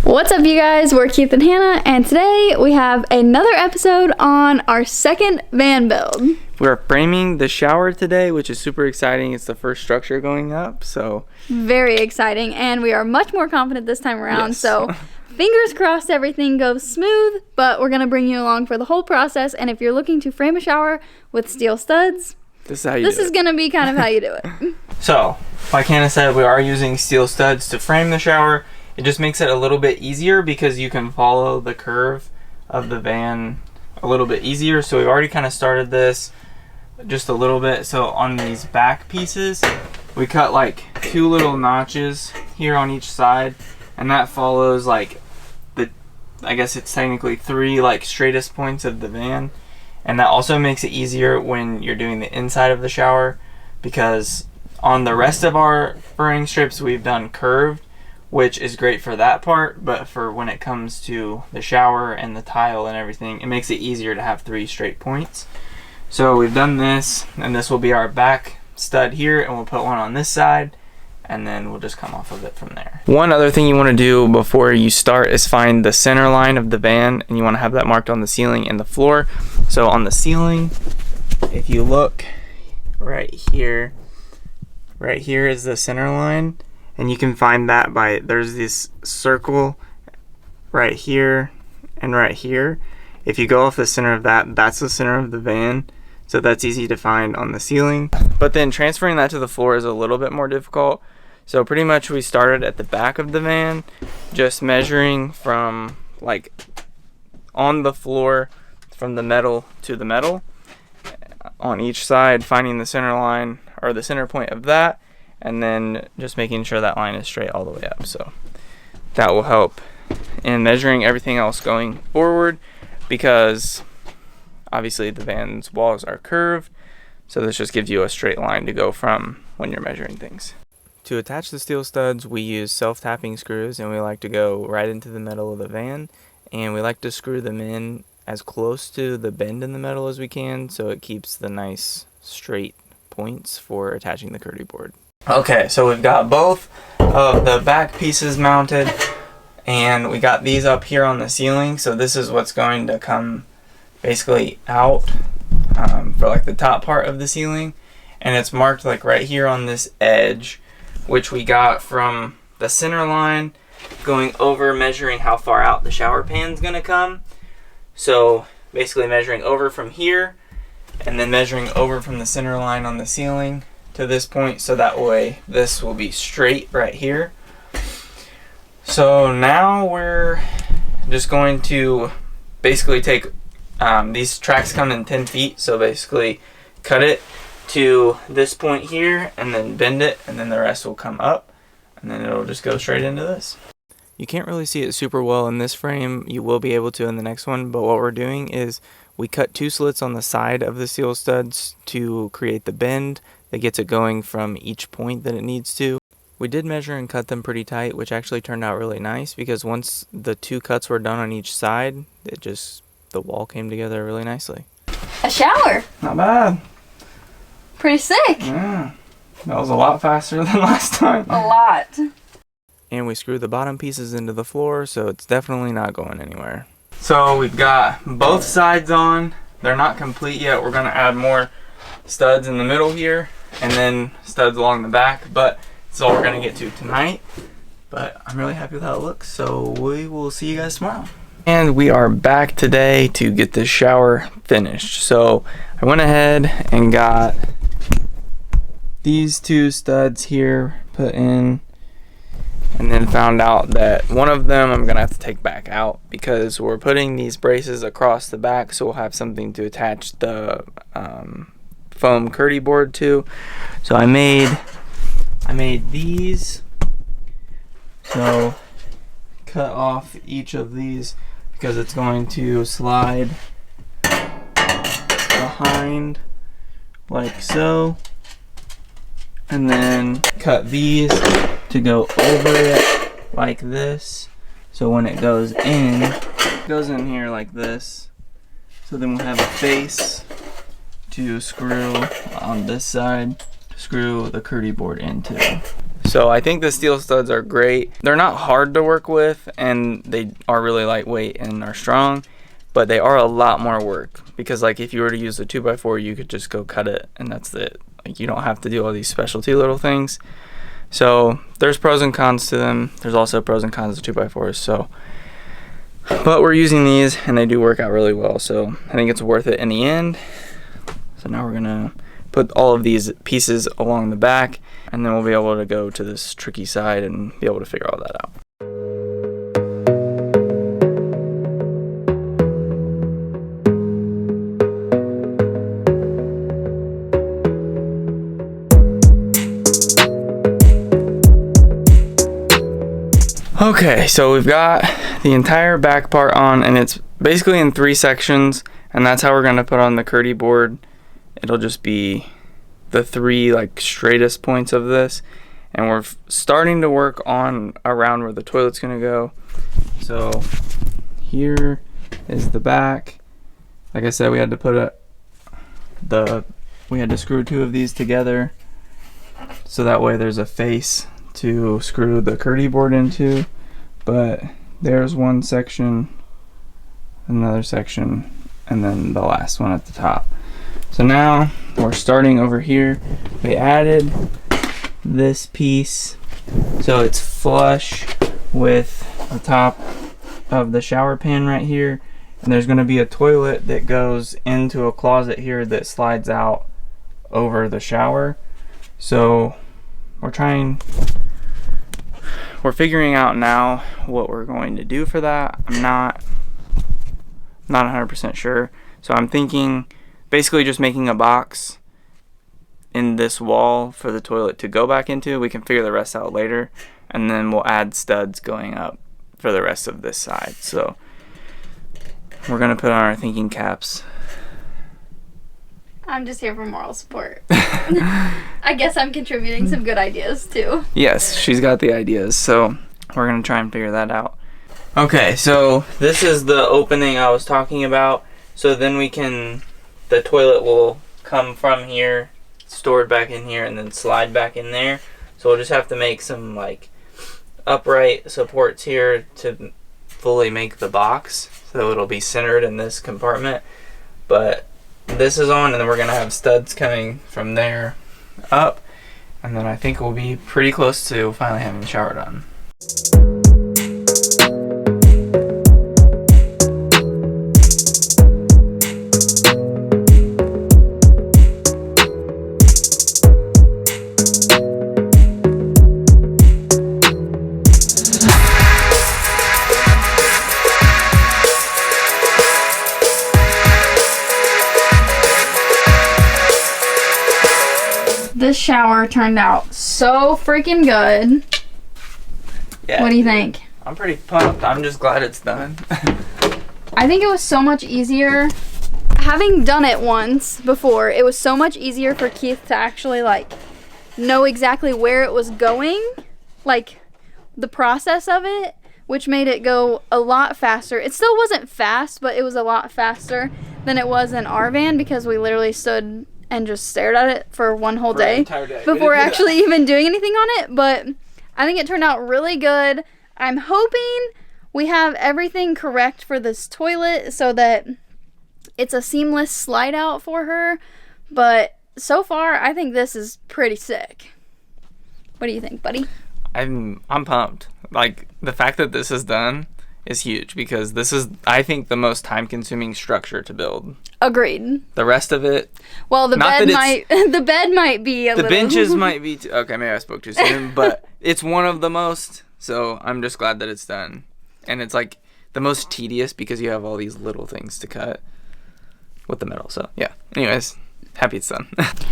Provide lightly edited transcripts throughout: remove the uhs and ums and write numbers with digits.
What's up, you guys? We're Keith and Hannah, and today we have another episode on our second van build. We're framing the shower today, which is super exciting. It's the first structure going up, so very exciting, and we are much more confident this time around. Yes. So fingers crossed everything goes smooth, but we're gonna bring you along for the whole process. And if you're looking to frame a shower with steel studs, this is how you this do is it. gonna be kind of how you do it. So, like Hannah said, we are using steel studs to frame the shower. It just makes it a little bit easier because you can follow the curve of the van a little bit easier. So we've already kind of started this just a little bit. So on these back pieces, we cut like 2 little notches here on each side, and that follows like I guess it's technically 3 like straightest points of the van. And that also makes it easier when you're doing the inside of the shower, because on the rest of our furring strips we've done curved, which is great for that part, but for when it comes to the shower and the tile and everything, it makes it easier to have 3 straight points. So we've done this, and this will be our back stud here, and we'll put one on this side, and then we'll just come off of it from there. One other thing you want to do before you start is find the center line of the van, and you want to have that marked on the ceiling and the floor. So on the ceiling, if you look right here is the center line. And you can find that by, there's this circle right here and right here. If you go off the center of that, that's the center of the van. So that's easy to find on the ceiling. But then transferring that to the floor is a little bit more difficult. So pretty much we started at the back of the van, just measuring from like on the floor from the metal to the metal on each side, finding the center line or the center point of that, and then just making sure that line is straight all the way up. So that will help in measuring everything else going forward, because obviously the van's walls are curved, so this just gives you a straight line to go from when you're measuring things. To attach the steel studs, we use self-tapping screws, and we like to go right into the metal of the van, and we like to screw them in as close to the bend in the metal as we can, so it keeps the nice straight points for attaching the curdy board. Okay, so we've got both of the back pieces mounted, and we got these up here on the ceiling. So this is what's going to come basically out for like the top part of the ceiling, and it's marked like right here on this edge, which we got from the center line going over, measuring how far out the shower pan's gonna come. So basically measuring over from here and then measuring over from the center line on the ceiling to this point, so that way this will be straight right here. So now we're just going to basically take these tracks come in 10 feet, so basically cut it to this point here and then bend it, and then the rest will come up, and then it'll just go straight into this. You can't really see it super well in this frame. You will be able to in the next one, but what we're doing is we cut 2 slits on the side of the steel studs to create the bend that gets it going from each point that it needs to. We did measure and cut them pretty tight, which actually turned out really nice, because once the 2 cuts were done on each side, the wall came together really nicely. A shower. Not bad. Pretty sick. Yeah, that was a lot faster than last time. A lot. And we screwed the bottom pieces into the floor, so it's definitely not going anywhere. So we've got both sides on. They're not complete yet. We're gonna add more studs in the middle here, and then studs along the back, but it's all we're gonna get to tonight. But I'm really happy with how it looks, so we will see you guys tomorrow. And we are back today to get this shower finished. So I went ahead and got these 2 studs here put in, and then found out that one of them I'm gonna have to take back out, because we're putting these braces across the back, so we'll have something to attach the foam curdy board to. So I made these. So cut off each of these because it's going to slide behind like so, and then cut these to go over it like this, so when it goes in here like this. So then we'll have a face to screw on this side, screw the curdy board into. So I think the steel studs are great. They're not hard to work with, and they are really lightweight and are strong, but they are a lot more work because like if you were to use a 2x4, you could just go cut it and that's it. Like you don't have to do all these specialty little things. So there's pros and cons to them. There's also pros and cons to 2x4s. So, but we're using these and they do work out really well. So I think it's worth it in the end. So now we're gonna put all of these pieces along the back, and then we'll be able to go to this tricky side and be able to figure all that out. Okay, so we've got the entire back part on, and it's basically in 3 sections, and that's how we're gonna put on the Curdy board. It'll just be the 3 like straightest points of this, and we're starting to work on around where the toilet's gonna go. So here is the back. Like I said, we had to put we had to screw 2 of these together, so that way there's a face to screw the Curdy board into. But there's one section, another section, and then the last one at the top. So now we're starting over here. We added this piece so it's flush with the top of the shower pan right here, and there's going to be a toilet that goes into a closet here that slides out over the shower. So we're figuring out now what we're going to do for that. I'm not 100% sure. So I'm thinking basically just making a box in this wall for the toilet to go back into. We can figure the rest out later, and then we'll add studs going up for the rest of this side. So we're gonna put on our thinking caps. I'm just here for moral support. I guess I'm contributing some good ideas too. Yes, she's got the ideas, so we're gonna try and figure that out. Okay, so this is the opening I was talking about. So then the toilet will come from here, stored back in here, and then slide back in there. So we'll just have to make some like upright supports here to fully make the box, so it'll be centered in this compartment. But this is on, and then we're gonna have studs coming from there up, and then I think we'll be pretty close to finally having the shower done. This shower turned out so freaking good. Yeah. What do you think? I'm pretty pumped. I'm just glad it's done. I think it was so much easier. Having done it once before, it was so much easier for Keith to actually like know exactly where it was going, like the process of it, which made it go a lot faster. It still wasn't fast, but it was a lot faster than it was in our van because we literally stood and just stared at it for one whole day before actually even doing anything on it. But I think it turned out really good. I'm hoping we have everything correct for this toilet so that it's a seamless slide out for her. But so far, I think this is pretty sick. What do you think, buddy? I'm pumped. Like, the fact that this is done is huge because this is, I think, the most time-consuming structure to build. Agreed. The rest of it, well, the bed might be a little. The benches might be too, okay, maybe I spoke too soon, but it's one of the most, so I'm just glad that it's done. And it's like the most tedious because you have all these little things to cut with the metal. So yeah, anyways, happy it's done.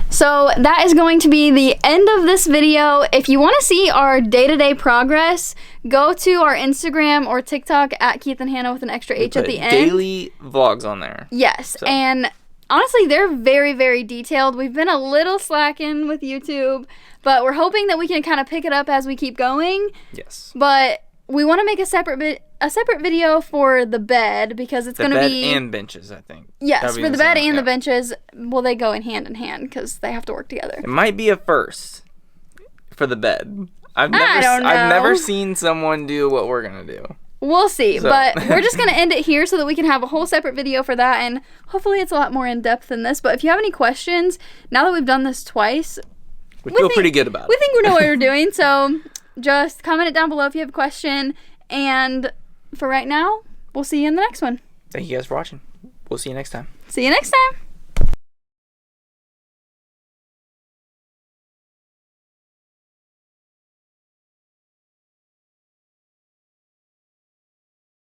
So that is going to be the end of this video. If you want to see our day-to-day progress, go to our Instagram or TikTok at Keith and Hannah with an extra H at the end. Daily vlogs on there. Yes, so. And honestly, they're very, very detailed. We've been a little slacking with YouTube, but we're hoping that we can kind of pick it up as we keep going. Yes. But we want to make a separate video for the bed because it's going to be... The bed and benches, I think. Yes, for the bed and the benches. Well, they go in hand because they have to work together. It might be a first for the bed. I've never seen someone do what we're gonna do. We'll see, but we're just going to end it here so that we can have a whole separate video for that, and hopefully it's a lot more in-depth than this. But if you have any questions, now that we've done this twice, we feel pretty good about it. We think we know what we're doing, so just comment it down below if you have a question. And for right now, we'll see you in the next one. Thank you guys for watching. We'll see you next time. See you next time.